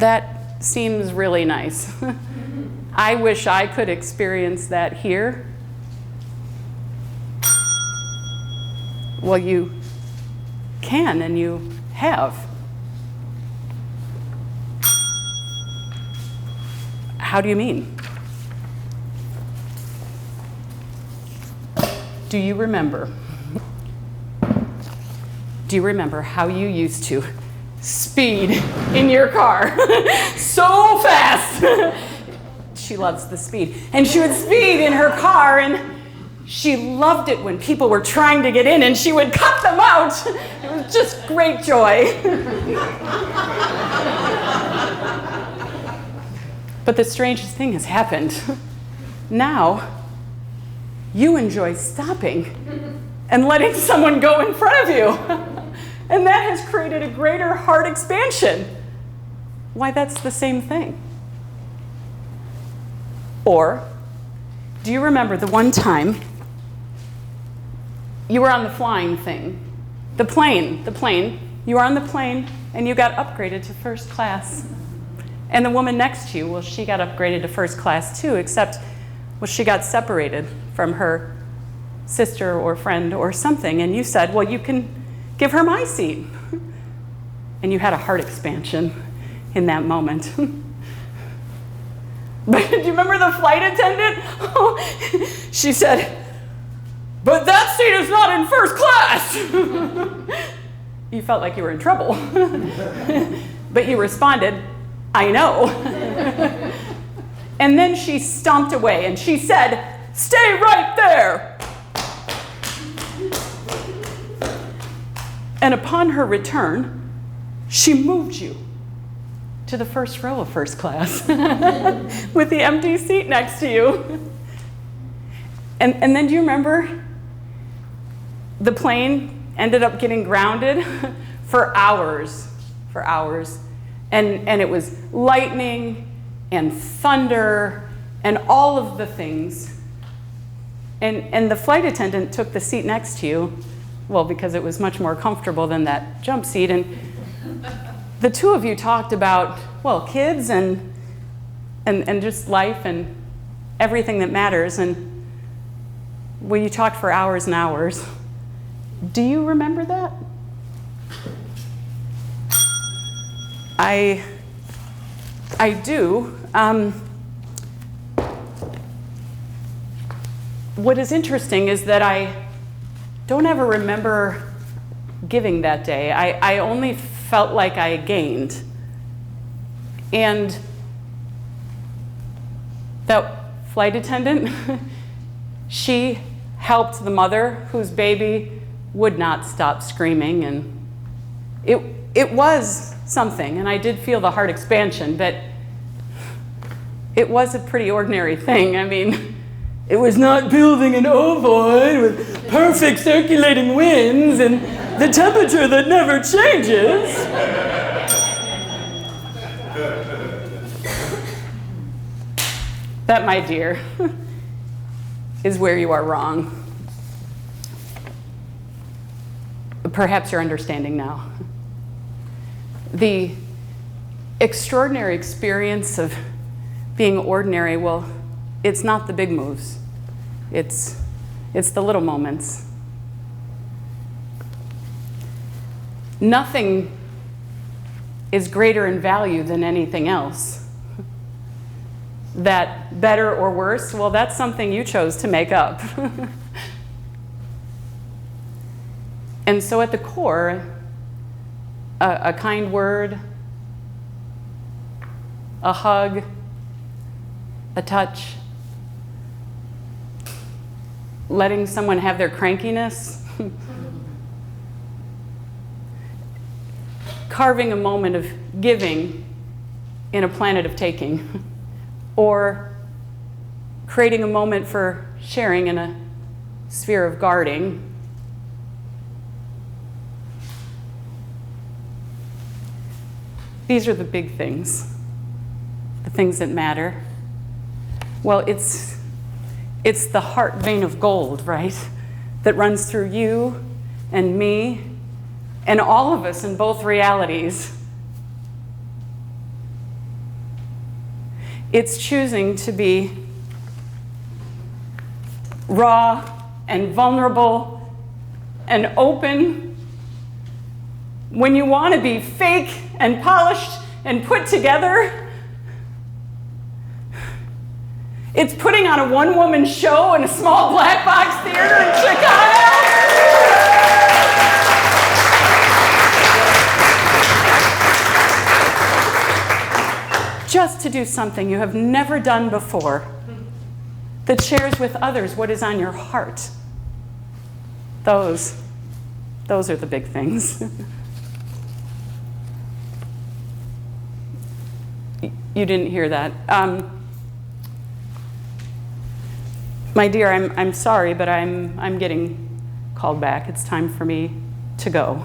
That seems really nice. I wish I could experience that here. Well, you can and you have. How do you mean? Do you remember? Do you remember how you used to speed in your car so fast? She loves the speed. And she would speed in her car, and she loved it when people were trying to get in, and she would cut them out. It was just great joy. But the strangest thing has happened. Now, you enjoy stopping and letting someone go in front of you. And that has created a greater heart expansion. Why, that's the same thing. Or, do you remember the one time you were on the flying thing? The plane, you were on the plane and you got upgraded to first class. And the woman next to you, well, she got upgraded to first class too, except, well, she got separated from her sister or friend or something, and you said, well, you can give her my seat. And you had a heart expansion in that moment. But do you remember the flight attendant? Oh, she said, but that seat is not in first class. You felt like you were in trouble. But you responded, I know. And then she stomped away and she said, stay right there. And upon her return, she moved you to the first row of first class with the empty seat next to you. And then do you remember the plane ended up getting grounded for hours. And it was lightning and thunder and all of the things. And the flight attendant took the seat next to you, well, because it was much more comfortable than that jump seat. And the two of you talked about, well, kids and just life and everything that matters. And well, you talked for hours and hours. Do you remember that? I do. What is interesting is that I don't ever remember giving that day. I only felt like I gained. And that flight attendant, she helped the mother whose baby would not stop screaming, and it was something, and I did feel the heart expansion, but it was a pretty ordinary thing. I mean, it was not building an ovoid with perfect circulating winds and the temperature that never changes. That, my dear, is where you are wrong. Perhaps you're understanding now. The extraordinary experience of being ordinary, well, it's not the big moves. It's the little moments. Nothing is greater in value than anything else. That better or worse, well, that's something you chose to make up. And so at the core, a kind word, a hug, a touch, letting someone have their crankiness, carving a moment of giving in a planet of taking, or creating a moment for sharing in a sphere of guarding. These are the big things, the things that matter. Well, it's the heart vein of gold, right? That runs through you and me, and all of us in both realities. It's choosing to be raw and vulnerable and open when you want to be fake and polished and put together. It's putting on a one-woman show in a small black box theater in Chicago. Just to do something you have never done before that shares with others what is on your heart. Those are the big things. You didn't hear that. My dear, I'm sorry, but I'm getting called back. It's time for me to go.